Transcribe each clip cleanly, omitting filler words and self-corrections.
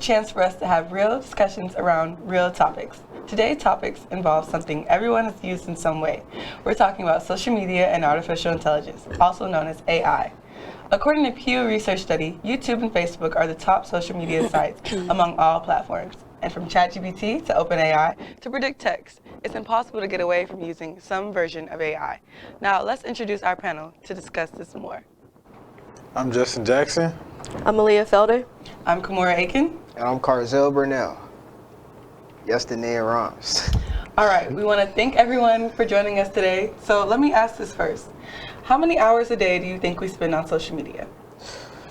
chance for us to have real discussions around real topics. Today's topics involve something everyone has used in some way. We're talking about social media and artificial intelligence, also known as AI. According to Pew Research study, YouTube and Facebook are the top social media sites among all platforms. And from ChatGPT to OpenAI to predict text, it's impossible to get away from using some version of AI. Now, let's introduce our panel to discuss this more. I'm Justin Jackson. I'm Aaliyah Felder. I'm Kimora Aiken. And I'm Carzell Burnell. Yes, the name rhymes. All right, we want to thank everyone for joining us today. So let me ask this first. How many hours a day do you think we spend on social media?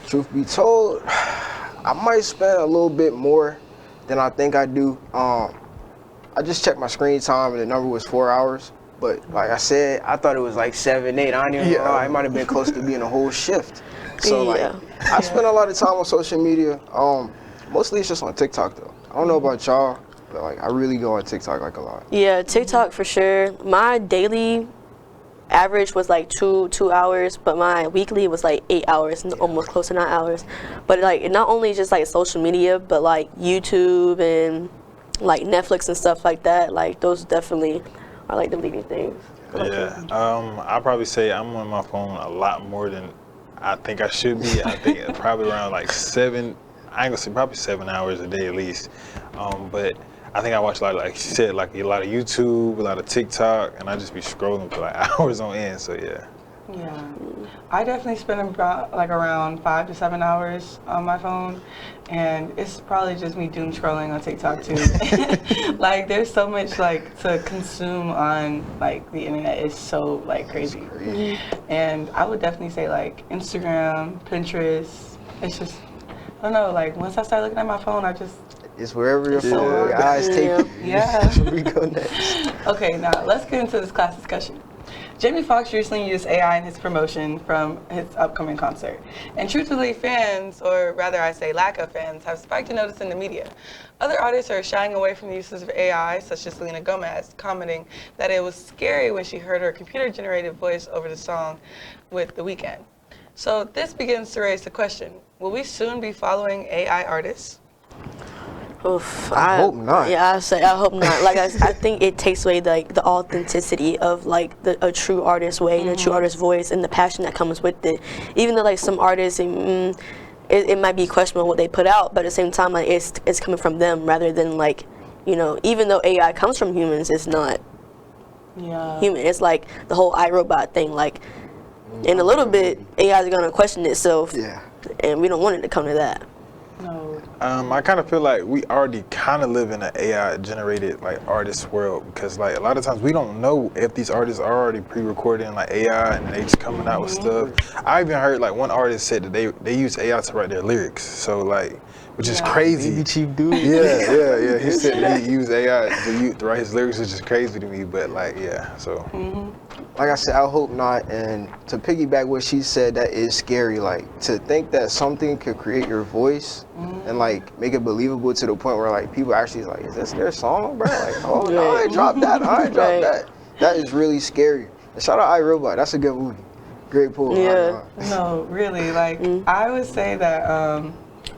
Truth be told, I might spend a little bit more than I think I do. I just checked my screen time and the number was 4 hours. But like I said, I thought it was like 7, 8. I don't even know. It might have been close to being a whole shift. So I spend a lot of time on social media. Mostly it's just on TikTok though. I don't know about y'all, but like I really go on TikTok like a lot. Yeah, TikTok for sure. My daily average was like two hours, but my weekly was like 8 hours, almost close to 9 hours. But like not only just like social media, but like YouTube and like Netflix and stuff like that. Like those definitely are like the leading things. Yeah, I'll probably say I'm on my phone a lot more than I think I should be. I think probably around like 7. I ain't gonna say probably 7 hours a day at least. But I think I watch a lot, like she said, like a lot of YouTube, a lot of TikTok, and I just be scrolling for like hours on end. So yeah. Yeah, I definitely spend about like around 5 to 7 hours on my phone, and it's probably just me doom scrolling on TikTok too. Like there's so much like to consume on like the internet. It's so like crazy. And I would definitely say like Instagram, Pinterest. It's just, I don't know, like once I start looking at my phone, It's wherever your eyes take you. Yeah. That's where we go next. Okay, now let's get into this class discussion. Jamie Foxx recently used AI in his promotion from his upcoming concert. And truthfully, fans, or rather I say lack of fans, have spiked a notice in the media. Other artists are shying away from the uses of AI, such as Selena Gomez, commenting that it was scary when she heard her computer-generated voice over the song with The Weeknd. So this begins to raise the question, will we soon be following AI artists? Oof, I hope not. Yeah, I hope not. Like I think it takes away like the authenticity of like a true artist way and a true artist voice and the passion that comes with it. Even though like some artists, it might be questionable what they put out, but at the same time like it's coming from them rather than like, you know, even though AI comes from humans, it's not human. It's like the whole iRobot thing. Like in a little bit, AI is gonna question itself, and we don't want it to come to that. No. I kind of feel like we already kind of live in an AI-generated like artist world because like a lot of times we don't know if these artists are already pre-recording like AI and they just coming out with stuff. I even heard like one artist said that they use AI to write their lyrics, so like which is crazy. Maybe Chief dude. Yeah. He said that he used AI to write his lyrics, which is crazy to me. But like, so. Like I said, I hope not. And to piggyback what she said, that is scary. Like to think that something could create your voice and like make it believable to the point where like people actually like, is this their song, bro? Like, oh no, I dropped that. That. That is really scary. And shout out iRobot. That's a good movie. Great pull. Yeah. No, really. Like I would say that.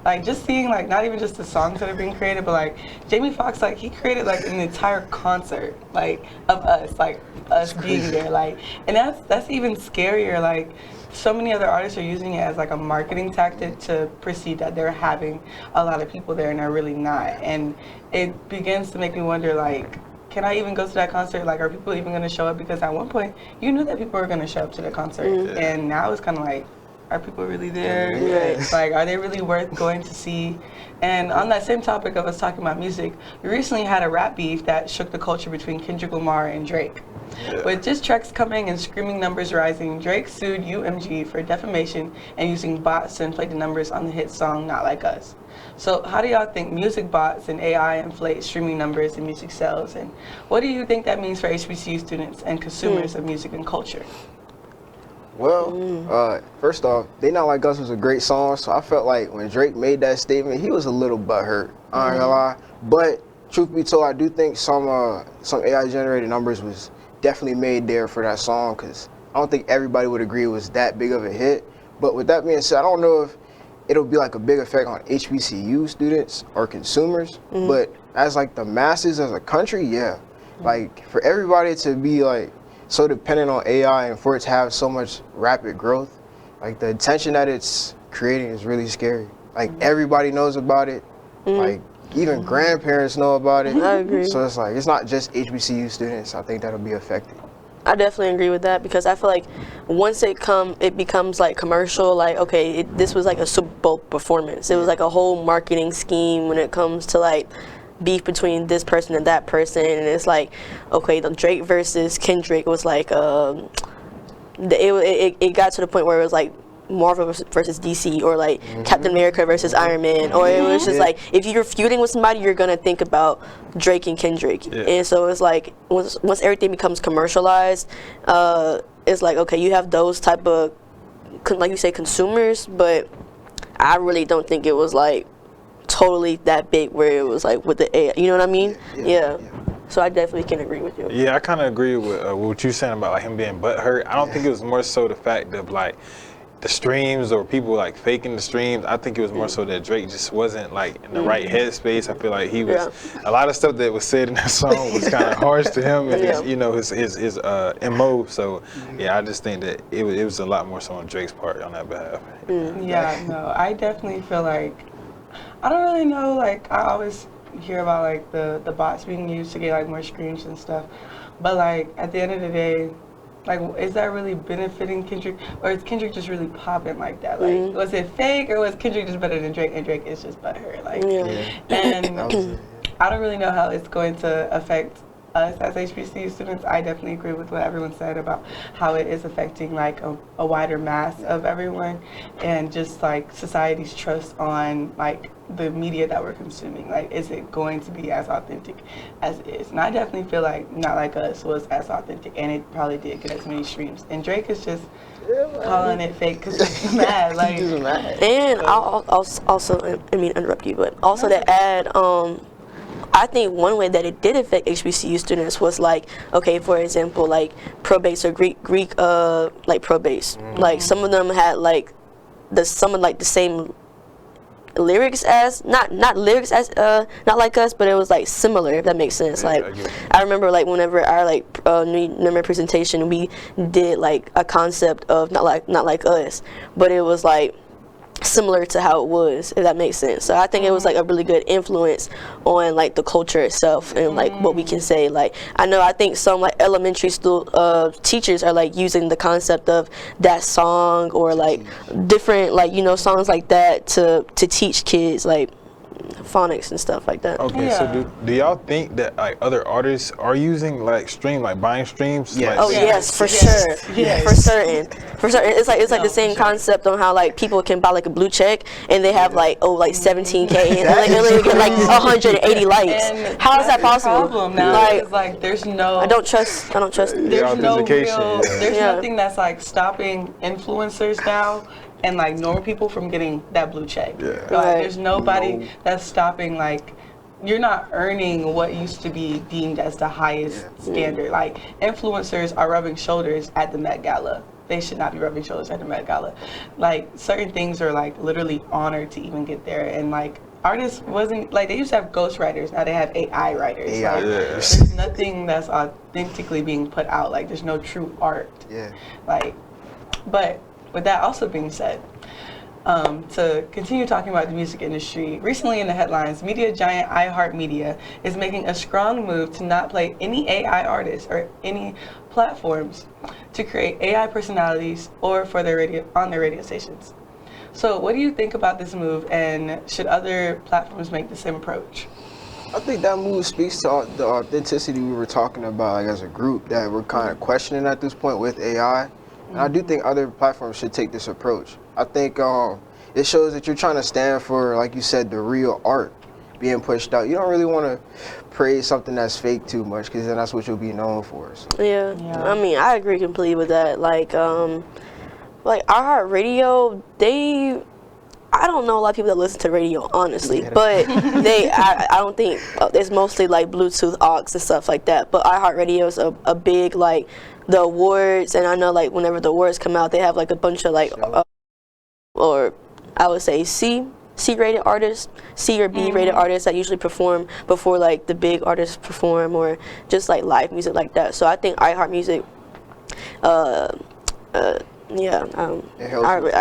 Like just seeing like not even just the songs that are being created, but like Jamie Foxx, like he created like an entire concert like of us being there, like, and that's even scarier. Like so many other artists are using it as like a marketing tactic to perceive that they're having a lot of people there and they're really not, and it begins to make me wonder like, can I even go to that concert? Like, are people even going to show up? Because at one point you knew that people were going to show up to the concert, and now it's kind of like, are people really there? Like, are they really worth going to see? And on that same topic of us talking about music, we recently had a rap beef that shook the culture between Kendrick Lamar and Drake. With diss tracks coming and streaming numbers rising, Drake sued UMG for defamation and using bots to inflate the numbers on the hit song Not Like Us. So how do y'all think music bots and AI inflate streaming numbers and music sales? And what do you think that means for HBCU students and consumers of music and culture? Well, first off, They Not Like Us was a great song, so I felt like when Drake made that statement, he was a little butthurt. I ain't gonna lie. But truth be told, I do think some AI-generated numbers was definitely made there for that song, because I don't think everybody would agree it was that big of a hit. But with that being said, I don't know if it'll be like a big effect on HBCU students or consumers, but as like the masses as a country, yeah. Like for everybody to be like so dependent on AI and for it to have so much rapid growth, like the attention that it's creating is really scary. Like everybody knows about it, like even grandparents know about it. I agree. So it's like, it's not just HBCU students, I think that'll be affected. I definitely agree with that because I feel like once it becomes like commercial, like okay, this was like a Super Bowl performance. It was like a whole marketing scheme when it comes to like beef between this person and that person, and it's like okay, the Drake versus Kendrick was like it got to the point where it was like Marvel versus DC, or like Captain America versus Iron Man, or it was just like if you're feuding with somebody, you're gonna think about Drake and Kendrick, and so it's like once everything becomes commercialized, it's like okay, you have those type of like you say consumers, but I really don't think it was like totally that big where it was like with the AI, you know what I mean? Yeah. So I definitely can agree with you. Yeah, I kind of agree with what you're saying about like him being butthurt. I don't think it was more so the fact of like the streams or people like faking the streams. I think it was more so that Drake just wasn't like in the right headspace. I feel like he was a lot of stuff that was said in that song was kind of harsh to him and his, you know, his MO. So yeah, I just think that it was a lot more so on Drake's part on that behalf. Yeah, no, I definitely feel like I don't really know. Like I always hear about like the bots being used to get like more streams and stuff, but like at the end of the day, like, is that really benefiting Kendrick, or is Kendrick just really popping like that? Like, was it fake, or was Kendrick just better than Drake, and Drake is just butthurt? Like, and I don't really know how it's going to affect us as HBCU students. I definitely agree with what everyone said about how it is affecting like a wider mass of everyone, and just like society's trust on like the media that we're consuming. Like, is it going to be as authentic as it is? And I definitely feel like Not Like Us was as authentic, and it probably did get as many streams. And Drake is just calling it fake because he's mad. Like, He's mad. And I'll also, I mean, interrupt you, but also to add, I think one way that it did affect HBCU students was like, okay, for example, like pro bass or Greek like pro bass. Like some of them had like the same lyrics as not lyrics as Not Like Us, but it was like similar, if that makes sense. Like I remember like whenever our like new number presentation, we did like a concept of not like Us, but it was like similar to how it was, if that makes sense. So I think it was like a really good influence on like the culture itself and like what we can say. Like I think some like elementary school teachers are like using the concept of that song or like different like, you know, songs like that to teach kids like phonics and stuff like that. Okay, so do y'all think that like other artists are using like buying streams? Yes. Oh yes, for sure. For certain. It's like the same concept on how like people can buy like a blue check and they have like 17K and like they only get like 180 likes. And how is that possible? The problem now is like there's no. I don't trust. There's no real. There's Yeah. nothing that's like stopping influencers now and like normal people from getting that blue check. Like, there's nobody that's stopping like. You're not earning what used to be deemed as the highest standard. Like influencers are rubbing shoulders at the Met Gala. They should not be rubbing shoulders at the Met Gala. Like certain things are like literally honored to even get there. And like artists wasn't like they used to have ghostwriters. Now they have AI writers. There's nothing that's authentically being put out. Like there's no true art. Like, but with that also being said, to continue talking about the music industry, recently in the headlines, media giant iHeartMedia is making a strong move to not play any AI artists or any platforms to create AI personalities or for on their radio stations. So what do you think about this move, and should other platforms make the same approach? I think that move speaks to the authenticity we were talking about like, as a group that we're kind of questioning at this point with AI. And I do think other platforms should take this approach. I think it shows that you're trying to stand for, like you said, the real art being pushed out. You don't really want to praise something that's fake too much, because then that's what you'll be known for. So. Yeah, I mean, I agree completely with that. Like iHeartRadio, I don't know a lot of people that listen to radio, honestly, but I don't think it's mostly like Bluetooth aux and stuff like that. But iHeartRadio is a big like the awards, and I know like whenever the awards come out, they have like a bunch of like or I would say C-rated artists, C or B-rated artists that usually perform before like the big artists perform, or just like live music like that. So I think iHeartMusic, I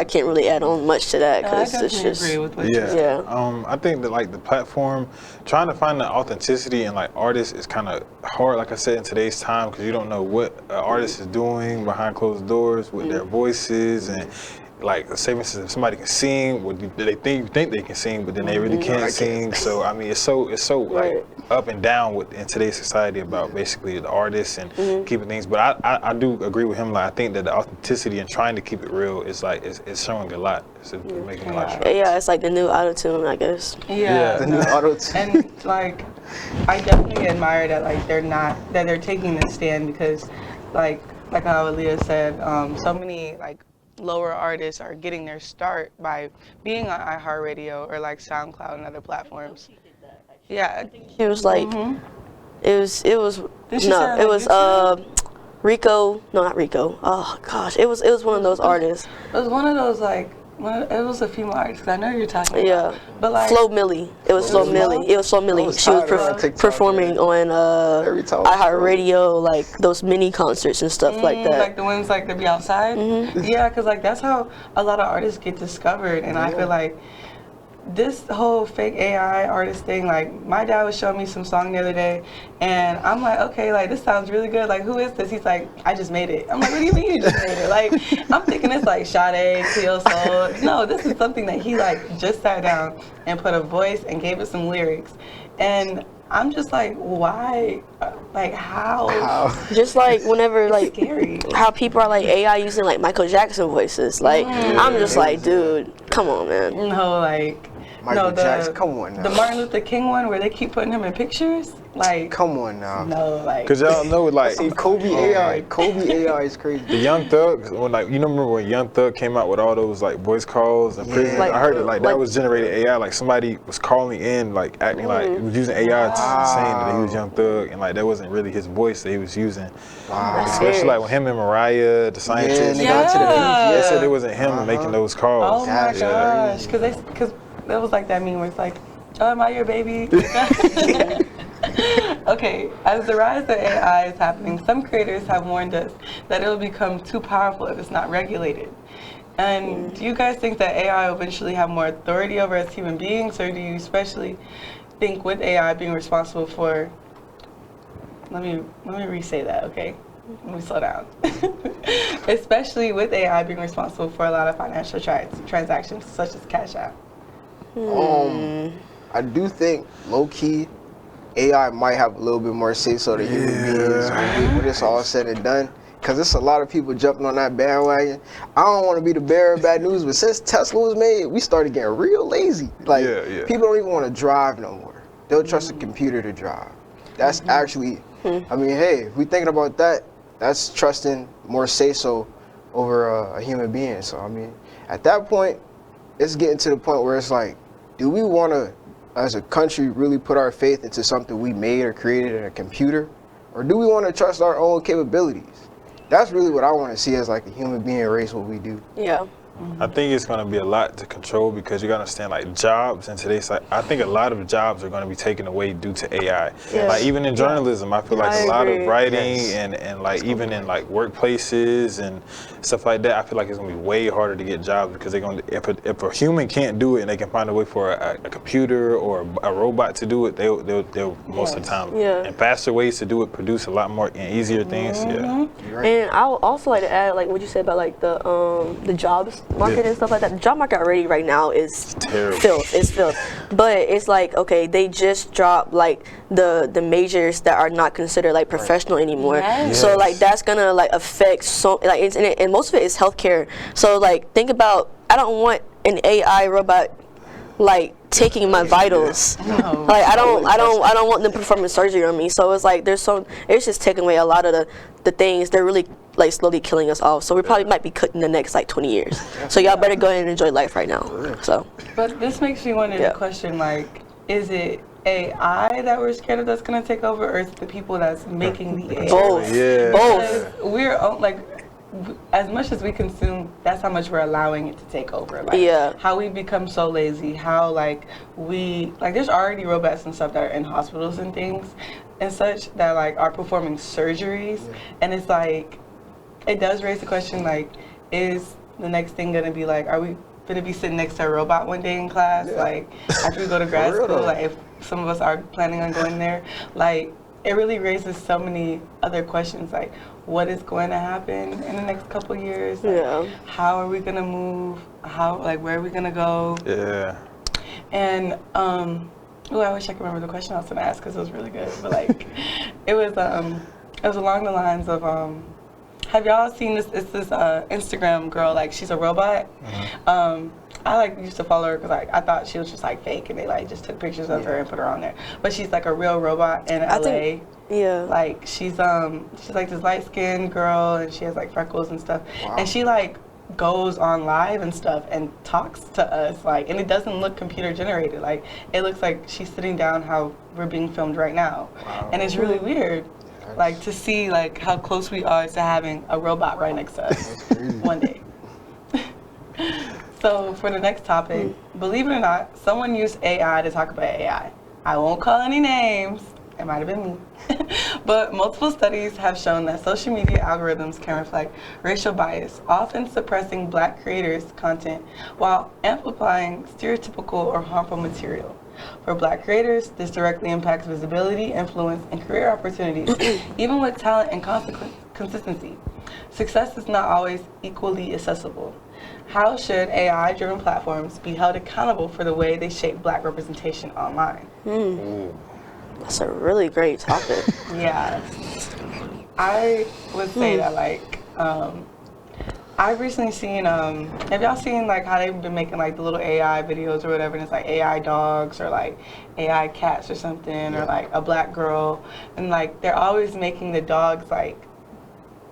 can't really add on much to that because it's just agree with what you said. I think that like the platform, trying to find the authenticity in like artists is kind of hard, like I said, in today's time, because you don't know what an artist is doing behind closed doors with their voices. And like, say for instance, if somebody can sing, what they think they can sing, but then they really can't sing. So I mean, it's so like up and down in today's society about basically the artists and keeping things. But I do agree with him. Like, I think that the authenticity and trying to keep it real is like it's showing a lot. It's making a lot of strides. Yeah, it's like the new auto-tune, I guess. Yeah, The new auto-tune. and like, I definitely admire that like they're taking this stand, because like how Aaliyah said, so many like lower artists are getting their start by being on iHeartRadio or like SoundCloud and other platforms. Yeah, It was like, it was Rico, no, not Rico. Oh gosh, it was one of those artists. it was one of those like it was a female artist, 'cause I know you're talking about. Yeah, But like Flo Milli. It was Flo Milli. It was Flo Milli. She was performing on Every time iHeartRadio, like those mini concerts and stuff like that. like the ones like that be outside. Yeah, because like that's how a lot of artists get discovered, and I feel like this whole fake AI artist thing, like my dad was showing me some song the other day, and I'm like, okay, like this sounds really good. Like, who is this? He's like, I just made it. I'm like, what do you mean you just made it? Like, I'm thinking it's like Sade, Cleo Soul. No, this is something that he like just sat down and put a voice and gave it some lyrics, and I'm just like, why? Like, how? Just like whenever like Scary. how people are like AI using like Michael Jackson voices. Like I'm just like, dude, come on, man. No, like. Michael Jackson, come on now. The Martin Luther King one where they keep putting him in pictures, like. Come on now. No, like. Cause y'all know, like, See, Kobe AI is crazy. the Young Thug, when like, you know, remember when Young Thug came out with all those like voice calls in prison? Like- I heard it like that like- was generated AI. Like somebody was calling in, like acting like he was using AI saying that he was Young Thug, and like that wasn't really his voice that he was using. That's Especially scary. like when him and Mariah, the scientist, they got to the beat. they said it wasn't him making those calls. Oh my Yeah. gosh, because that was like that meme where it's like, oh, am I your baby? Okay, as the rise of AI is happening, some creators have warned us that it will become too powerful if it's not regulated. And do you guys think that AI will eventually have more authority over us human beings, or do you especially think with AI being responsible for, let me re-say that, okay? Let me slow down. Especially with AI being responsible for a lot of financial transactions, such as Cash App. I do think low-key AI might have a little bit more say so than human beings when it's all said and done. Because there's a lot of people jumping on that bandwagon. I don't want to be the bearer of bad news, but since Tesla was made, we started getting real lazy. Like, people don't even want to drive no more. They'll trust a computer to drive. That's actually, I mean, hey, if we thinking about that, that's trusting more say-so over a human being. So, I mean, at that point, it's getting to the point where it's like, do we want to, as a country, really put our faith into something we made or created in a computer? Or do we want to trust our own capabilities? That's really what I want to see as like a human being race, what we do. Yeah. I think it's going to be a lot to control, because you got to understand, like, jobs in today's, like, I think a lot of jobs are going to be taken away due to AI. Yes. Like, even in journalism, I feel like I a lot agree. of writing and like even in like workplaces and stuff like that, I feel like it's going to be way harder to get jobs, because they're going to, if a human can't do it and they can find a way for a computer or a robot to do it, they'll most of the time. Yeah. And faster ways to do it, produce a lot more and easier things. Yeah. And I would also like to add, like what you said about like the jobs market and stuff like that. The job market already right now is terrible. filth. It's filth. But it's like, okay, they just dropped like the majors that are not considered like professional anymore. Yes. So like that's gonna like affect so like and most of it is healthcare. So like think about, I don't want an AI robot like taking my vitals. No. Like I don't want them performing surgery on me. So it's like it's just taking away a lot of the things. They're really like slowly killing us off. So we probably might be cooked in the next like 20 years. So y'all better go ahead and enjoy life right now. So But this makes me wonder the question, like, is it AI that we're scared of that's going to take over, or is it the people that's making the AI? both. Yeah. Both. Because we're like, as much as we consume, that's how much we're allowing it to take over. Like, how we become so lazy, how, like, there's already robots and stuff that are in hospitals and things and such that, like, are performing surgeries. And it's like, it does raise the question, like, is the next thing going to be, like, are we going to be sitting next to a robot one day in class? Like, after we go to grad school, like, if some of us are planning on going there, like, it really raises so many other questions, like, what is going to happen in the next couple years? Like, how are we going to move? Where are we going to go? Yeah. And, I wish I could remember the question I was going to ask because it was really good. But, like, it was along the lines of, have y'all seen this? It's this Instagram girl, like, she's a robot. I, like, used to follow her because, like, I thought she was just, like, fake, and they, like, just took pictures of her and put her on there. But she's, like, a real robot in LA. Like, she's like this light-skinned girl, and she has, like, freckles and stuff. And she, like, goes on live and stuff and talks to us, like, and it doesn't look computer generated. Like, it looks like she's sitting down how we're being filmed right now. And it's really weird, like, to see, like, how close we are to having a robot right next to us one day. So for the next topic, believe it or not, someone used AI to talk about AI. I won't call any names. It might have been me. But multiple studies have shown that social media algorithms can reflect racial bias, often suppressing Black creators' content while amplifying stereotypical or harmful material. For Black creators, this directly impacts visibility, influence, and career opportunities, even with talent and consistency. Success is not always equally accessible. How should AI-driven platforms be held accountable for the way they shape Black representation online? That's a really great topic. I would say that, like, I've recently seen, have y'all seen, like, how they've been making, like, the little AI videos or whatever, and it's, like, AI dogs or, like, AI cats or something, or, like, a Black girl, and, like, they're always making the dogs, like,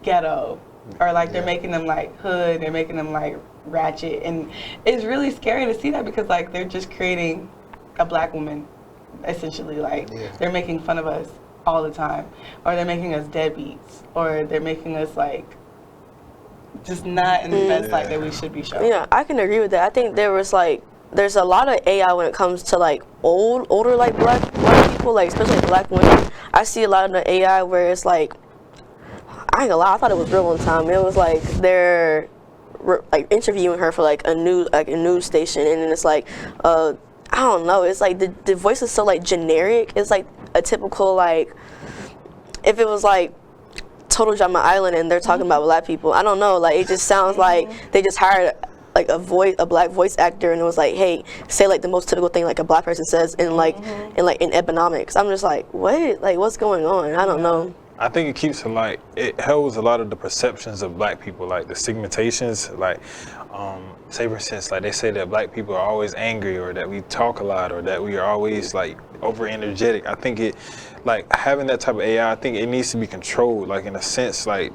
ghetto, or, like, they're making them, like, hood, they're making them, like, ratchet, and it's really scary to see that because, like, they're just creating a Black woman, essentially. Like, they're making fun of us all the time, or they're making us deadbeats, or they're making us, like, just not in the best light that we should be shown. Yeah, I can agree with that. I think there's a lot of AI when it comes to, like, older, like, black people, like, especially Black women. I see a lot of the AI where it's like, I ain't gonna lie, I thought it was real one time. It was like they're like interviewing her for like a news station, and then it's like, I don't know, it's like the voice is so, like, generic. It's like a typical, like, if it was like Total Drama Island and they're talking about Black people, I don't know, like, it just sounds like they just hired like a Black voice actor, and it was like, hey, say like the most typical thing like a Black person says in like in economics. I'm just like, what? Like, what's going on? I don't know. I think it keeps it holds a lot of the perceptions of Black people, like the stigmatizations, like, say for instance, like they say that Black people are always angry, or that we talk a lot, or that we are always like over energetic. I think it, like, having that type of AI, I think it needs to be controlled, like, in a sense, like,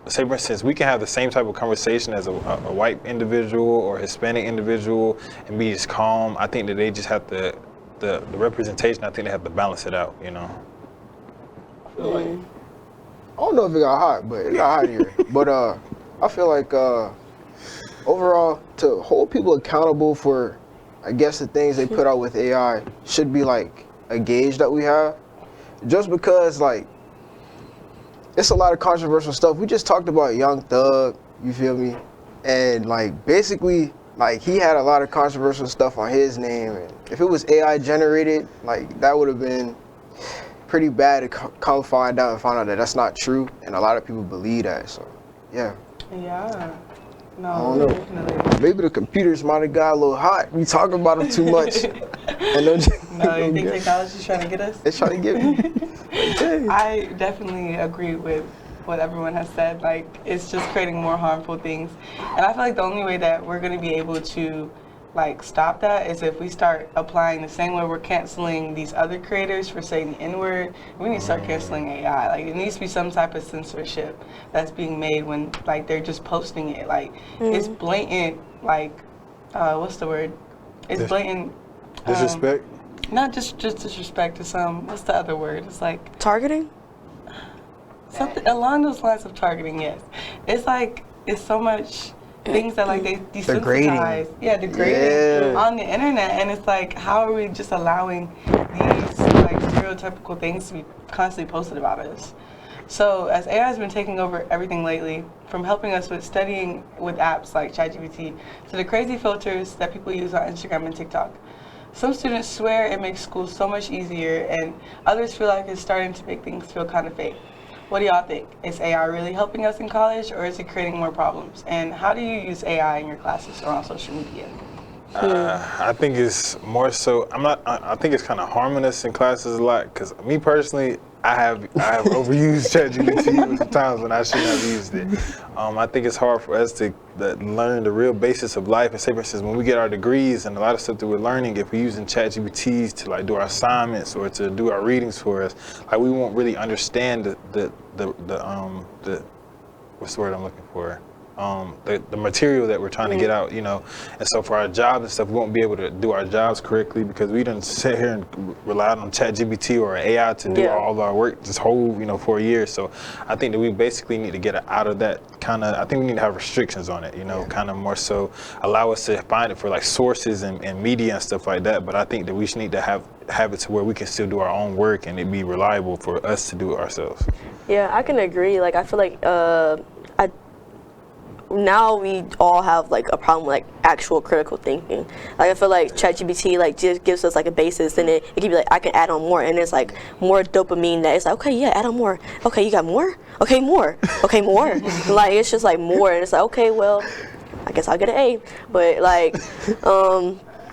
say for instance, we can have the same type of conversation as a white individual or Hispanic individual and be just calm. I think that they just have to, the representation, I think they have to balance it out, you know? I don't know if it got hot, but it got hot here. But I feel like overall, to hold people accountable for, I guess, the things they put out with AI should be like a gauge that we have. Just because, like, it's a lot of controversial stuff. We just talked about Young Thug, you feel me? And, like, basically, like, he had a lot of controversial stuff on his name. And if it was AI generated, like, that would have been pretty bad to come find out that that's not true, and a lot of people believe that. So, yeah. No, I don't know. definitely. Maybe the computers might have got a little hot. We talking about them too much. And no, you think technology's trying to get us? It's trying to get me. I definitely agree with what everyone has said. Like, it's just creating more harmful things, and I feel like the only way that we're going to be able to, like, stop that is if we start applying the same way we're canceling these other creators for saying the N-word. We need to start canceling AI. Like, it needs to be some type of censorship that's being made when, like, they're just posting it. Like, it's blatant, like, what's the word? It's blatant. Something along those lines of targeting, yes. It's like, it's so much things that like they desensitize. Degrading on the internet. And it's like, how are we just allowing these like stereotypical things to be constantly posted about us? So as AI has been taking over everything lately, from helping us with studying with apps like ChatGPT to the crazy filters that people use on Instagram and TikTok, some students swear it makes school so much easier, and others feel like it's starting to make things feel kind of fake. What do y'all think? Is AI really helping us in college, or is it creating more problems? And how do you use AI in your classes or on social media? I think it's more so. I think it's kind of harming us in classes a lot. Because me personally, I have overused ChatGPT with times when I shouldn't have used it. I think it's hard for us to learn the real basis of life. And say, for instance, when we get our degrees and a lot of stuff that we're learning, if we're using ChatGPTs to like do our assignments or to do our readings for us, like we won't really understand the what's the word I'm looking for? The material that we're trying to get out, you know. And so for our jobs and stuff, we won't be able to do our jobs correctly because we didn't sit here and rely on ChatGPT or AI to do all of our work this whole, 4 years. So I think that we basically need to get out of that kind of, I think we need to have restrictions on it, kind of more so allow us to find it for like sources and media and stuff like that. But I think that we should need to have it to where we can still do our own work and it be reliable for us to do it ourselves. Yeah, I can agree. Like, I feel like now we all have like a problem with like actual critical thinking. Like I feel like ChatGPT like just gives us like a basis, and it can be like I can add on more, and it's like more dopamine that it's like, okay, yeah, add on more. Okay, you got more? Okay, more. Okay, more. Like it's just like more, and it's like, okay, well, I guess I'll get an A. But like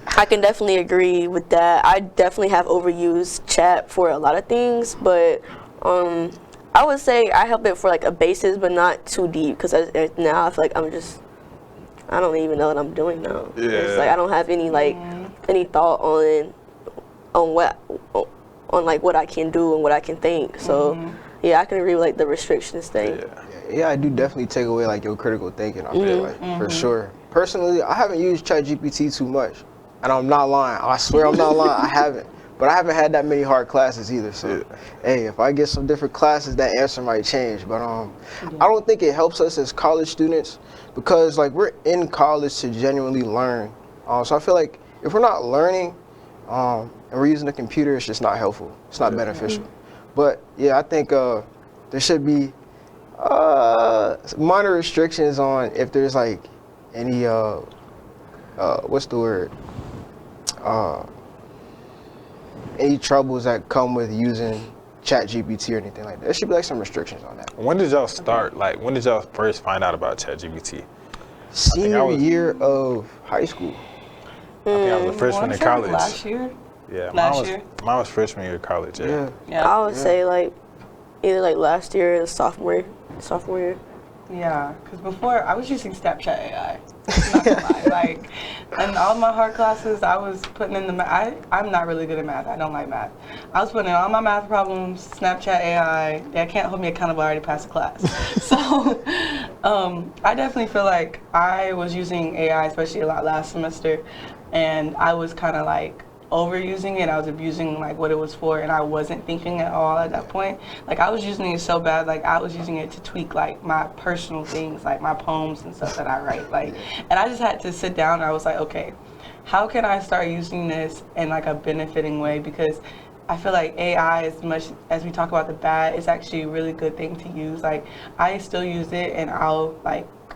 I can definitely agree with that. I definitely have overused chat for a lot of things, but I would say I help it for like a basis, but not too deep, because now I feel like I don't even know what I'm doing now. Yeah. It's like I don't have any like any thought on what I can do and what I can think. So yeah, I can agree with like the restrictions thing. Yeah, I do definitely take away like your critical thinking. I feel like for sure. Personally, I haven't used ChatGPT too much, and I'm not lying. I swear I'm not lying. I haven't. But I haven't had that many hard classes either, so hey, if I get some different classes, that answer might change. But I don't think it helps us as college students, because like we're in college to genuinely learn. So I feel like if we're not learning and we're using the computer, it's just not helpful. It's not beneficial. But yeah, I think there should be minor restrictions on if there's like any what's the word? Any troubles that come with using ChatGPT or anything like that. There should be like some restrictions on that. When did y'all start? Like, when did y'all first find out about ChatGPT? Senior year of high school. I think I was a freshman in college. Last year? Yeah, Mine was freshman year of college. Yeah. I would say like either like last year or sophomore year. Yeah, because before I was using Snapchat AI. Not gonna lie. Like, in all my hard classes, I was putting in the math. I'm not really good at math. I don't like math. I was putting in all my math problems, Snapchat AI. They can't hold me accountable. I already passed the class. So, I definitely feel like I was using AI, especially a lot last semester, and I was kind of like overusing it. I was abusing like what it was for, and I wasn't thinking at all at that point. Like I was using it so bad, like I was using it to tweak like my personal things, like my poems and stuff that I write. Like, and I just had to sit down and I was like, okay, how can I start using this in like a benefiting way? Because I feel like AI, as much as we talk about the bad, it's actually a really good thing to use. Like I still use it, and I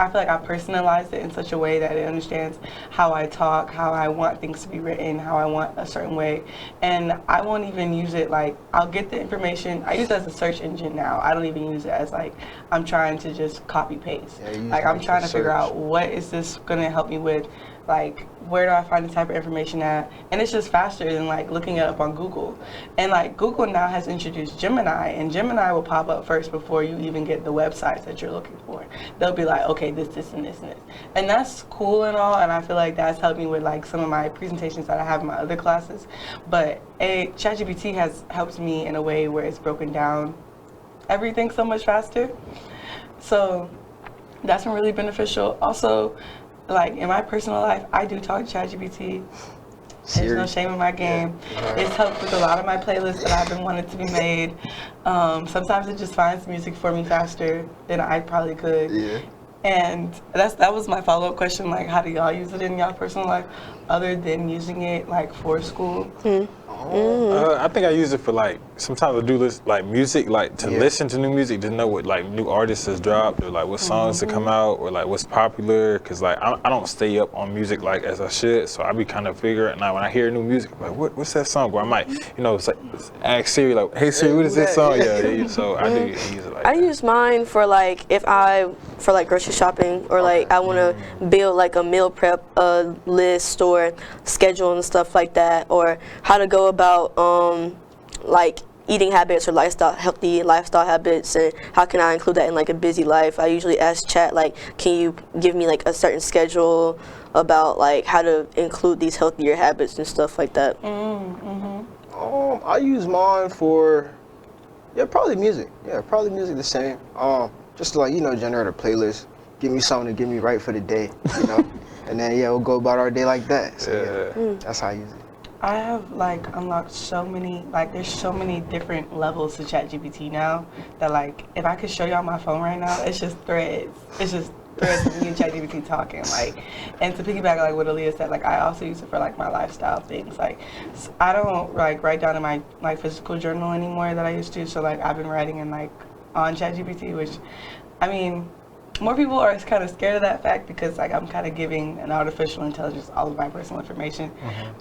feel like I personalized it in such a way that it understands how I talk, how I want things to be written, how I want a certain way. And I won't even use it like, I'll get the information. I use it as a search engine now. I don't even use it as like, I'm trying to just copy paste. Like I'm trying to figure out what is this going to help me with? Like, where do I find the type of information at? And it's just faster than like looking it up on Google. And like Google now has introduced Gemini, and Gemini will pop up first before you even get the websites that you're looking for. They'll be like, okay, this, and this, and this. And that's cool and all, and I feel like that's helped me with like some of my presentations that I have in my other classes. But ChatGPT has helped me in a way where it's broken down everything so much faster. So that's been really beneficial. Also, like in my personal life, I do talk to ChatGPT There's no shame in my game. Yeah. Right. It's helped with a lot of my playlists that I've been wanting to be made. Sometimes it just finds music for me faster than I probably could. Yeah. And that was my follow-up question, like, how do y'all use it in y'all personal life, other than using it, like, for school? I think I use it for, like, sometimes I do like music, like to listen to new music, to know what like new artists has dropped, or like what songs to come out, or like what's popular. Cause like I don't stay up on music like as I should, so I be kind of figuring. Now when I hear new music, I'm like what's that song? Or I might, it's like ask Siri, like, hey Siri, what is this song? Yeah. So I do use it like I that. use mine for like for like grocery shopping, or like I want to build like a meal prep list or schedule and stuff like that, or how to go about like eating habits or healthy lifestyle habits, and how can I include that in like a busy life. I usually ask chat, like, can you give me like a certain schedule about like how to include these healthier habits and stuff like that. I use mine for probably music. Probably music the same. Just to, like, generate a playlist, give me something to get me right for the day, and then we'll go about our day like that. So that's how I use it. I have like unlocked so many, like there's so many different levels to ChatGPT now that like if I could show y'all my phone right now, it's just threads. It's just threads of me and ChatGPT talking, like. And to piggyback like what Aaliyah said, like I also use it for like my lifestyle things. Like I don't like write down in my like physical journal anymore that I used to. So like I've been writing in like on ChatGPT, which I mean, more people are kind of scared of that fact because like I'm kind of giving an artificial intelligence all of my personal information,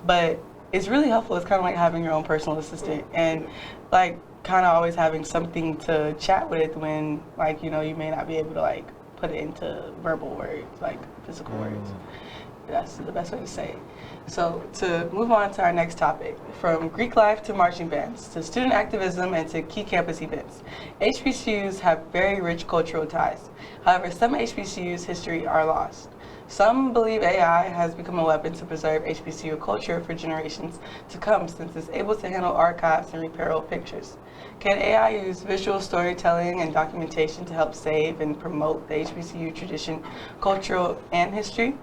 but it's really helpful. It's kind of like having your own personal assistant, and like kind of always having something to chat with when like you may not be able to like put it into verbal words, like physical words. That's the best way to say it. So to move on to our next topic, from Greek life to marching bands, to student activism and to key campus events, HBCUs have very rich cultural ties. However, some HBCUs' history are lost. Some believe AI has become a weapon to preserve HBCU culture for generations to come, since it's able to handle archives and repair old pictures. Can AI use visual storytelling and documentation to help save and promote the HBCU tradition, cultural, and history?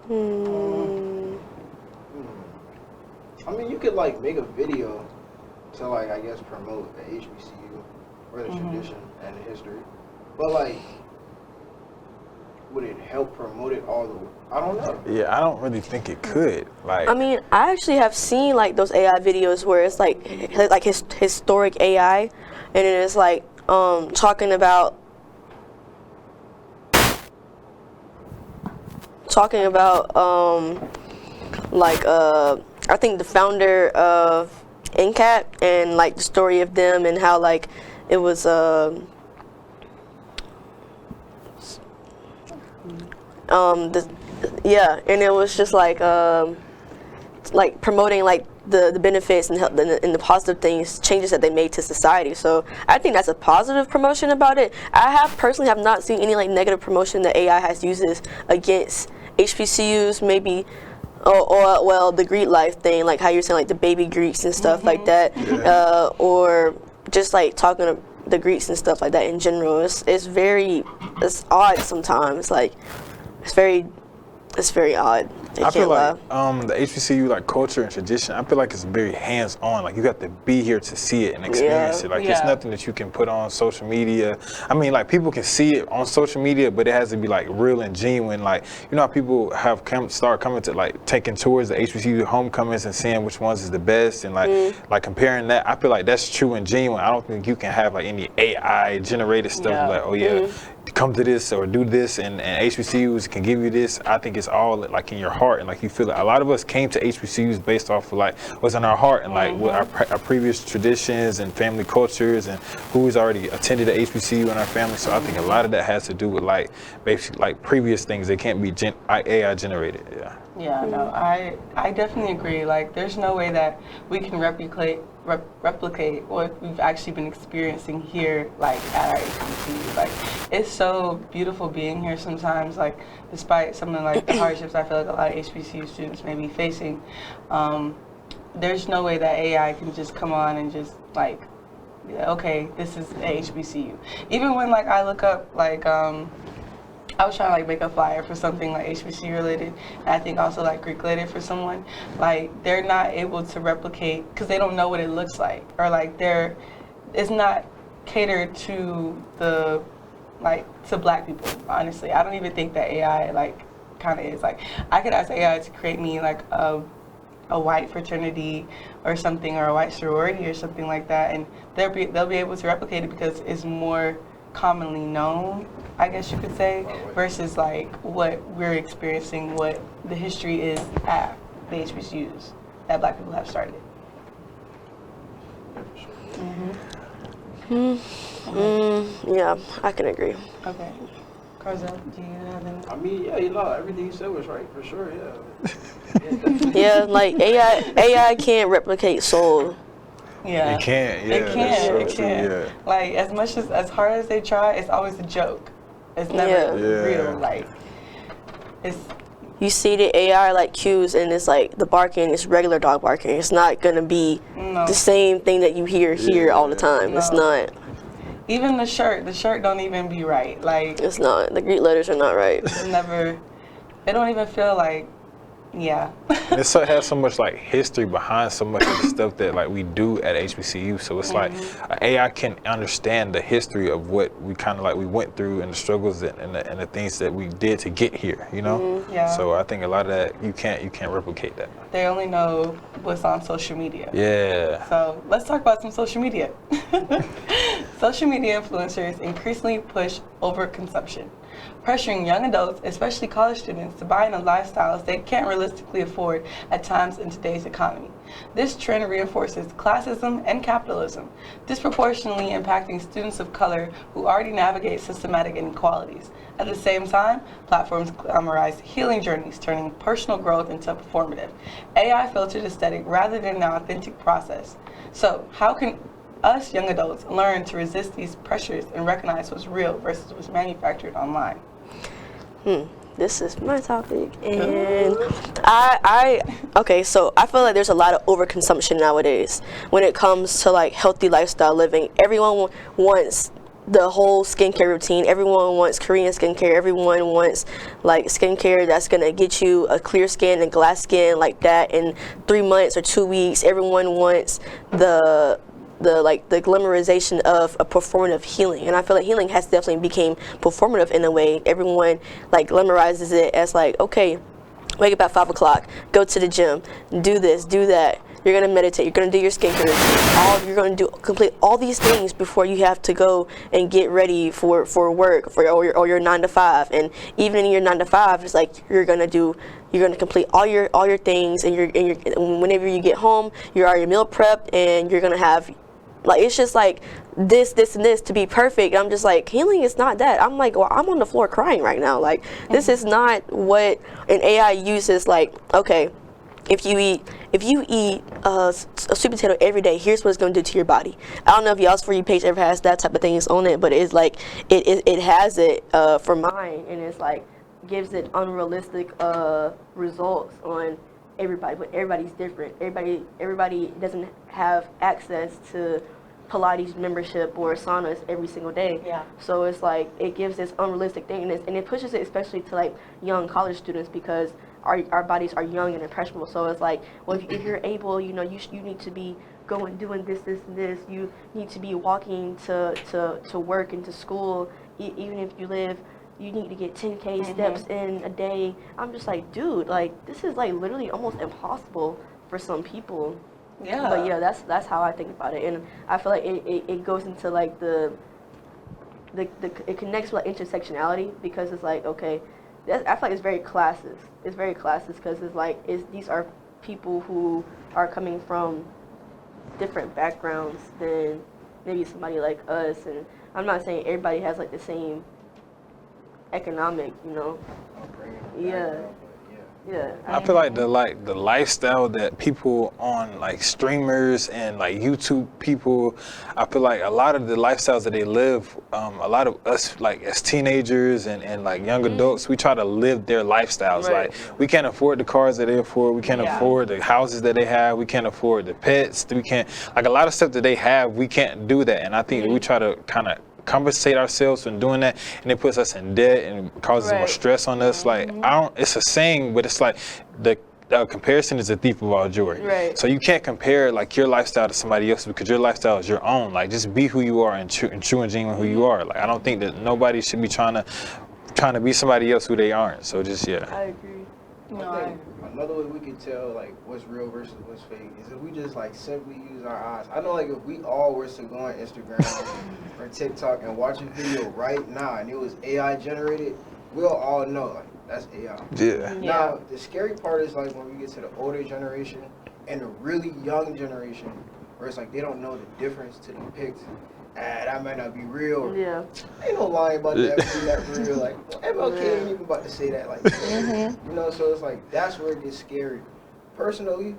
I mean, you could like make a video to like, I guess, promote the HBCU or the tradition and the history, but like, would it help promote it all the way? I don't know. Yeah, I don't really think it could. Like, I mean, I actually have seen like those AI videos where it's like historic AI, and it is like talking about like I think the founder of NCAT, and like the story of them and how like it was and it was just like promoting like the benefits and the positive things, changes that they made to society. So I think that's a positive promotion about it. I personally have not seen any like negative promotion that AI has uses against HBCUs, maybe, or well, the Greek life thing, like how you're saying, like the baby Greeks and stuff like that, or just like talking to the Greeks and stuff like that in general. It's odd sometimes. Like it's very odd. I feel like the HBCU like culture and tradition, I feel like it's very hands-on. Like you have to be here to see it and experience it. Like it's nothing that you can put on social media. I mean, like people can see it on social media, but it has to be like real and genuine. Like, you know how people have start coming to like taking tours, the HBCU homecomings, and seeing which ones is the best, and like comparing that. I feel like that's true and genuine. I don't think you can have like any AI generated stuff like, come to this or do this, and HBCUs can give you this. I think it's all like in your heart, and like you feel it. A lot of us came to HBCUs based off of like what's in our heart, and like what our previous traditions and family cultures, and who's already attended a HBCU in our family. So I think a lot of that has to do with like basically like previous things. They can't be AI generated. Yeah, no, I definitely agree. Like, there's no way that we can replicate what we've actually been experiencing here, like, at our HBCU. Like, it's so beautiful being here sometimes, like, despite some of, like, the hardships I feel like a lot of HBCU students may be facing. There's no way that AI can just come on and just, like, okay, this is a HBCU. Even when, like, I look up, like, I was trying to like make a flyer for something like HBC related, and I think also like Greek related for someone. Like they're not able to replicate because they don't know what it looks like, or like it's not catered to the to Black people. Honestly, I don't even think that AI like kind of is like I could ask AI to create me like a white fraternity or something, or a white sorority or something like that, and they'll be able to replicate it because it's more commonly known, I guess you could say, versus like what we're experiencing, what the history is at the HBCUs that Black people have started. Yeah, I can agree. Okay. Carzell, do you have any? I mean, yeah, you know, everything you said was right, for sure, yeah. Yeah, like AI can't replicate soul. Yeah. It can't, yeah. It can't. That's so true, yeah. Like as hard as they try, it's always a joke. It's never real. Like it's. You see the AI like cues, and it's like the barking is regular dog barking. It's not gonna be the same thing that you hear here all the time. No. It's not. Even the shirt don't even be right. Like It's not. The Greek letters are not right. it's never. It don't even feel like. Yeah. And it has so much like history behind so much of the stuff that like we do at HBCU. So it's like AI can understand the history of what we kind of like we went through and the struggles and the things that we did to get here. You know. Yeah. So I think a lot of that you can't replicate that. They only know what's on social media. Yeah. So let's talk about some social media. Social media influencers increasingly push overconsumption, pressuring young adults, especially college students, to buy into lifestyles they can't realistically afford at times in today's economy. This trend reinforces classism and capitalism, disproportionately impacting students of color who already navigate systematic inequalities. At the same time, platforms glamorize healing journeys, turning personal growth into a performative, AI-filtered aesthetic rather than an authentic process. So, how can us young adults learn to resist these pressures and recognize what's real versus what's manufactured online? This is my topic, and okay, so I feel like there's a lot of overconsumption nowadays when it comes to like healthy lifestyle living. Everyone wants the whole skincare routine. Everyone wants Korean skincare. Everyone wants like skincare that's gonna get you a clear skin and glass skin like that in 3 months or 2 weeks. Everyone wants the glamorization of a performative healing, and I feel like healing has definitely became performative in a way. Everyone like glamorizes it as like, okay, wake up at 5 o'clock, go to the gym, do this, do that. You're gonna meditate. You're gonna do your skincare routine. You're gonna complete all these things before you have to go and get ready for work or your 9 to 5. And even in your 9 to 5, it's like you're gonna complete all your things, and whenever you get home, you're already meal prepped, and you're gonna have. Like, it's just like this and this to be perfect. I'm just like, healing is not that. I'm like, well, I'm on the floor crying right now. Like, this is not what an AI uses. Like, okay, if you eat a sweet potato every day, here's what it's going to do to your body. I don't know if y'all's For You page ever has that type of things on it, but it's like, it has it for mine, and it's like, gives it unrealistic results on everybody, but everybody's different. Everybody doesn't have access to Pilates membership or saunas every single day. Yeah. So it's like it gives this unrealistic thing, and it pushes it especially to like young college students, because our bodies are young and impressionable. So it's like, well, if you're able, you need to be doing this and this. You need to be walking to work and to school, even if you need to get 10K steps in a day. I'm just like, dude, like, this is like literally almost impossible for some people. Yeah. But yeah, that's how I think about it, and I feel like it goes into like it connects with like intersectionality, because it's like, okay, I feel like it's very classist. It's very classist because it's like these are people who are coming from different backgrounds than maybe somebody like us, and I'm not saying everybody has like the same economic, yeah. I feel like the lifestyle that people on like streamers and like YouTube people, I feel like a lot of the lifestyles that they live, a lot of us like as teenagers and like young adults, we try to live their lifestyles. Right. Like, we can't afford the cars that they afford, we can't afford the houses that they have, we can't afford the pets, we can't, like a lot of stuff that they have, we can't do that. And I think we try to kind of compensate ourselves from doing that, and it puts us in debt and causes more stress on us. Like, it's a saying, but it's like the comparison is the thief of all joy. Right. So you can't compare like your lifestyle to somebody else because your lifestyle is your own. Like, just be who you are and true and genuine who you are. Like, I don't think that nobody should be trying to be somebody else who they aren't. So just I agree. I think another way we can tell like what's real versus what's fake is if we just like simply use our eyes. I know like if we all were to go on Instagram or TikTok and watch a video right now and it was AI generated, we'll all know like that's AI. Yeah. Now the scary part is like when we get to the older generation and the really young generation where it's like they don't know the difference to depict. That might not be real. Yeah. Ain't no lying about that being that for real. Like MLK ain't even about to say that. Like, you know, so it's like that's where it gets scary. Personally,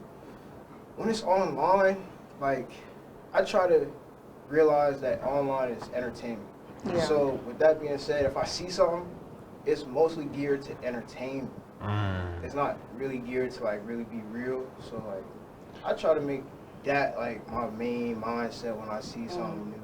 when it's online, like I try to realize that online is entertainment. Yeah. So with that being said, if I see something, it's mostly geared to entertain me. It's not really geared to like really be real. So like, I try to make that like my main mindset when I see something new.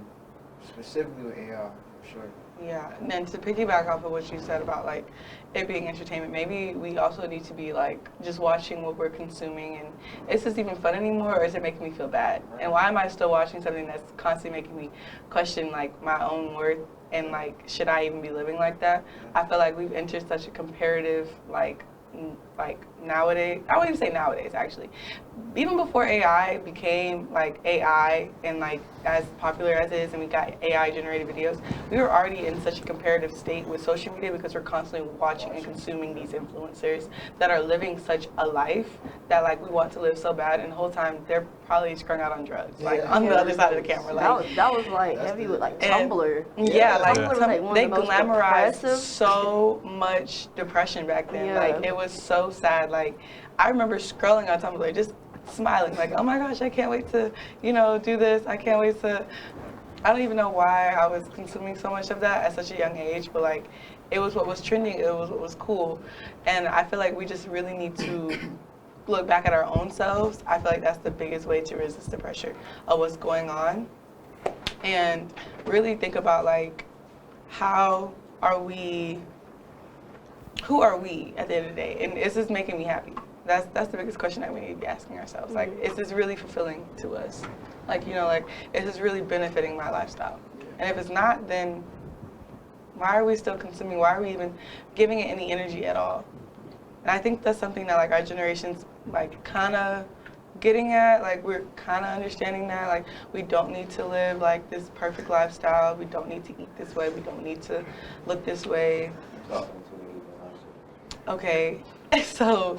Specifically with AI, for sure. Yeah, and then to piggyback off of what you said about like it being entertainment, maybe we also need to be like just watching what we're consuming, and is this even fun anymore, or is it making me feel bad? And why am I still watching something that's constantly making me question like my own worth, and like should I even be living like that? I feel like we've entered such a comparative like nowadays, I wouldn't even say nowadays actually, even before AI became like AI and like as popular as it is and we got AI generated videos, we were already in such a comparative state with social media because we're constantly watching and consuming these influencers that are living such a life that like we want to live so bad, and the whole time they're probably strung out on drugs, like on the other side of the camera. Like that was like heavy with like Tumblr. Tumblr was, like, one they of the most glamorized depressive. So much depression back then. Yeah. Like it was so sad. Like I remember scrolling on Tumblr just smiling like, oh my gosh, I can't wait to, you know, do this. I can't wait to, I don't even know why I was consuming so much of that at such a young age, but like it was what was trending, it was what was cool. And I feel like we just really need to look back at our own selves. I feel like that's the biggest way to resist the pressure of what's going on, and really think about like who are we at the end of the day, and is this making me happy? That's the biggest question that we need to be asking ourselves. Like, is this really fulfilling to us? Like, you know, like, is this really benefiting my lifestyle? And if it's not, then why are we still consuming? Why are we even giving it any energy at all? And I think that's something that like our generation's like kind of getting at. Like we're kind of understanding that like we don't need to live like this perfect lifestyle. We don't need to eat this way. We don't need to look this way. Okay, so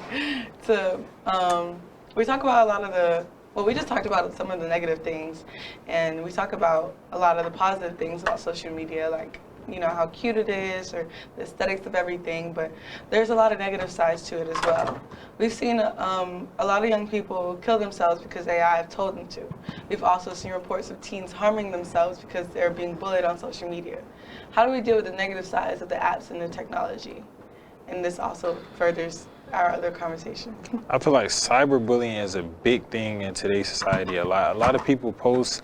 we talk about a lot of we just talked about some of the negative things, and we talk about a lot of the positive things about social media, like, you know, how cute it is or the aesthetics of everything, but there's a lot of negative sides to it as well. We've seen a lot of young people kill themselves because AI have told them to. We've also seen reports of teens harming themselves because they're being bullied on social media. How do we deal with the negative sides of the apps and the technology? And this also furthers our other conversation. I feel like cyberbullying is a big thing in today's society. A lot of people post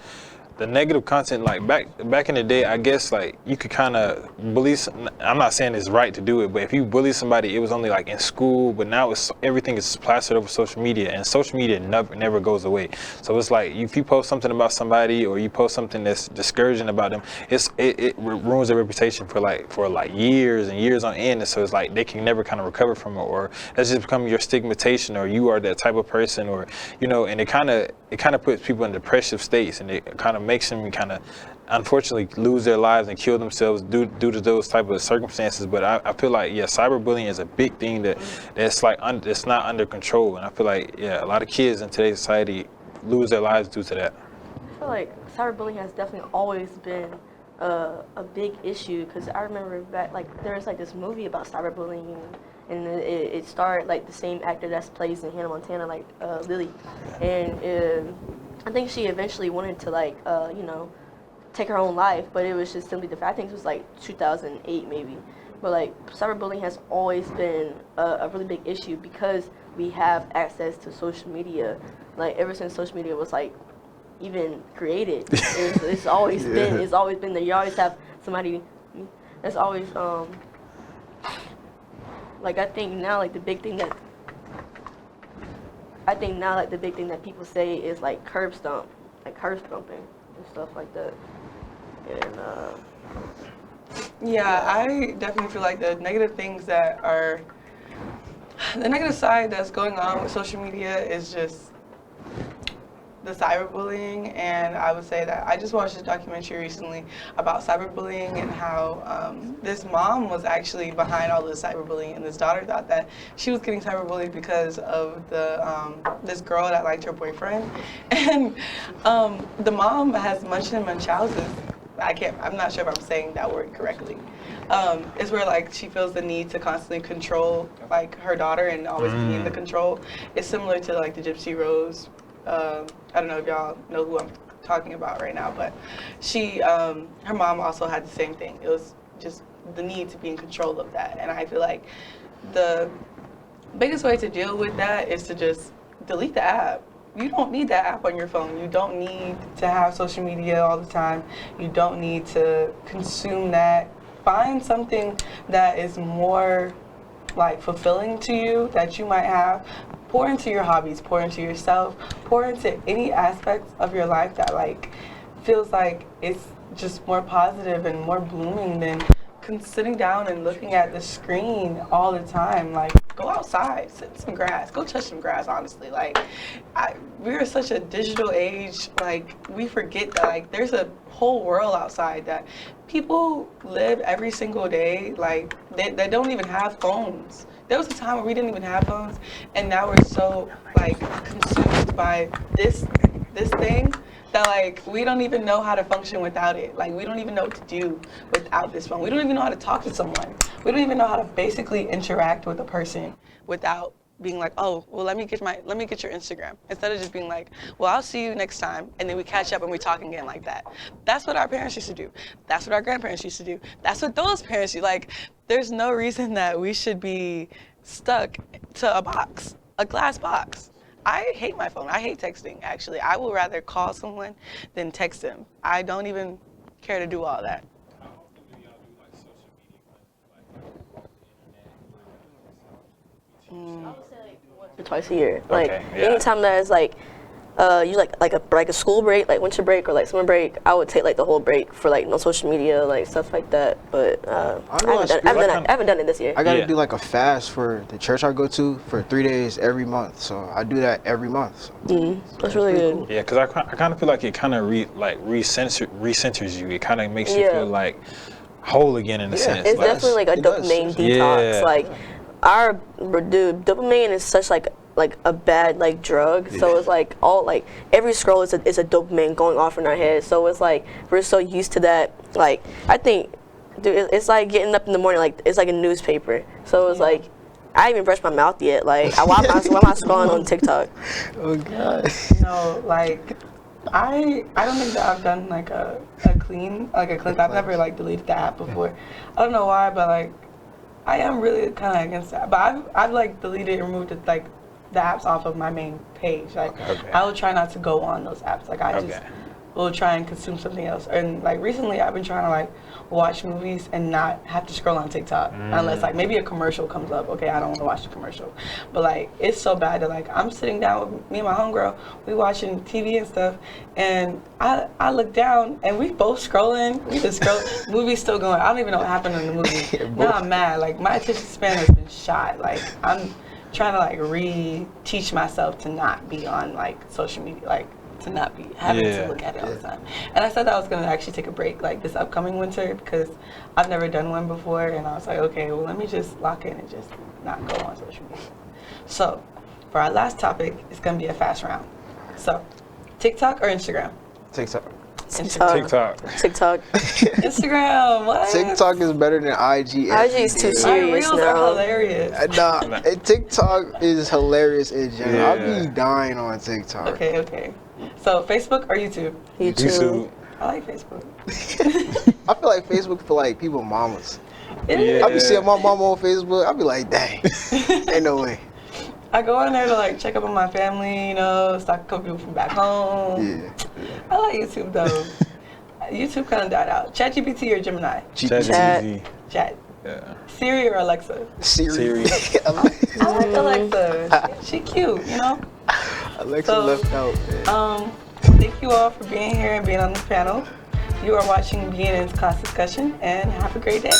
the negative content. Like back in the day, I guess like you could kind of bully. I'm not saying it's right to do it, but if you bully somebody, it was only like in school. But now everything is plastered over social media, and social media never goes away. So it's like if you post something about somebody or you post something that's discouraging about them, it ruins their reputation for years and years on end. And so it's like they can never kind of recover from it, or that's just become your stigmatization, or you are that type of person, or you know. And it kind of puts people in depressive states, and it kind of makes them kind of unfortunately lose their lives and kill themselves due to those type of circumstances. But I feel like cyberbullying is a big thing that's like it's not under control, and I feel like a lot of kids in today's society lose their lives due to that. I feel like cyberbullying has definitely always been a big issue, because I remember back, like, there was like this movie about cyberbullying, and it starred like the same actor that plays in Hannah Montana, like Lily, and I think she eventually wanted to like you know, take her own life, but it was just simply the fact. I think it was like 2008 maybe, but like cyberbullying has always been a really big issue because we have access to social media. Like ever since social media was like even created, it's always been there. You always have somebody. That's always like I think now like the big thing that people say is like curb stomping and stuff like that. And yeah, I definitely feel like the negative things that are the negative side that's going on with social media is just the cyberbullying. And I would say that I just watched a documentary recently about cyberbullying and how this mom was actually behind all this cyberbullying, and this daughter thought that she was getting cyberbullied because of the this girl that liked her boyfriend. And the mom has Munchausen. I'm not sure if I'm saying that word correctly. It's where like she feels the need to constantly control like her daughter and always be in the control. It's similar to like the Gypsy Rose. I don't know if y'all know who I'm talking about right now, but she, her mom also had the same thing. It was just the need to be in control of that. And I feel like the biggest way to deal with that is to just delete the app. You don't need that app on your phone. You don't need to have social media all the time. You don't need to consume that. Find something that is more like fulfilling to you that you might have. Pour into your hobbies, pour into yourself, pour into any aspects of your life that like feels like it's just more positive and more blooming than sitting down and looking at the screen all the time. Like, go outside, sit in some grass, go touch some grass, honestly. Like, we're such a digital age, like, we forget that, like, there's a whole world outside that people live every single day, like, they don't even have phones. There was a time where we didn't even have phones, and now we're so, like, consumed by this thing that like we don't even know how to function without it. Like we don't even know what to do without this phone. We don't even know how to talk to someone. We don't even know how to basically interact with a person without being like, oh, well let me get your Instagram. Instead of just being like, well I'll see you next time, and then we catch up and we talk again like that. That's what our parents used to do. That's what our grandparents used to do. That's what those parents do. Like there's no reason that we should be stuck to a box, a glass box. I hate my phone. I hate texting, actually. I would rather call someone than text them. I don't even care to do all that. How often do y'all do like social media, like I would say like once or twice a year. Like anytime there's like you like a school break, like winter break or like summer break, I would take like the whole break for like no social media, like stuff like that. But I haven't done it this year. I gotta do like a fast for the church I go to for 3 days every month, so I do that every month. So. That's really good. Cool. Yeah, because I kind of feel like it kind of recenters you. It kind of makes you feel like whole again in a sense. It's definitely like a dopamine detox. Yeah. Like dopamine is such like a bad like drug, so it's like all like every scroll is a dopamine going off in our head, so it's like we're so used to that. Like I think dude, it's like getting up in the morning, like it's like a newspaper, so it's like I ain't even brushed my mouth yet, like why am I scrolling on TikTok? Oh god. No, like I don't think that I've done like a clean I've never like deleted the app before. I don't know why, but like I am really kind of against that, but I've like deleted and removed it, like the apps off of my main page. Like I will try not to go on those apps. Like I just will try and consume something else. And like recently I've been trying to like watch movies and not have to scroll on TikTok unless like maybe a commercial comes up. Okay, I don't want to watch the commercial. But like it's so bad that like I'm sitting down with me and my homegirl, we watching TV and stuff, and I look down and we both scrolling. We just scroll. Movie's still going. I don't even know what happened in the movie. Now I'm mad. Like my attention span has been shot. Like I'm trying to like re-teach myself to not be on like social media, like to not be having to look at it all the time. And I said that I was gonna actually take a break like this upcoming winter because I've never done one before, and I was like, okay, well let me just lock in and just not go on social media. So for our last topic, it's gonna be a fast round. So TikTok or Instagram? TikTok. TikTok. Instagram, what? TikTok is better than IG. IG is too My serious reels now. are hilarious. Nah, TikTok is hilarious in general. Yeah. I'll be dying on TikTok. Okay. So Facebook or YouTube? YouTube. I like Facebook. I feel like Facebook for like people mamas. It is. I be seeing my mama on Facebook. I be like, dang, ain't no way. I go on there to like check up on my family, you know, stalk a couple people from back home. Yeah. I like YouTube though. YouTube kind of died out. ChatGPT or Gemini? ChatGPT. Chat. Yeah. Siri or Alexa? Siri. I like Alexa. She cute, you know? Alexa left out, man. Thank you all for being here and being on this panel. You are watching BNN's Class Discussion, and have a great day.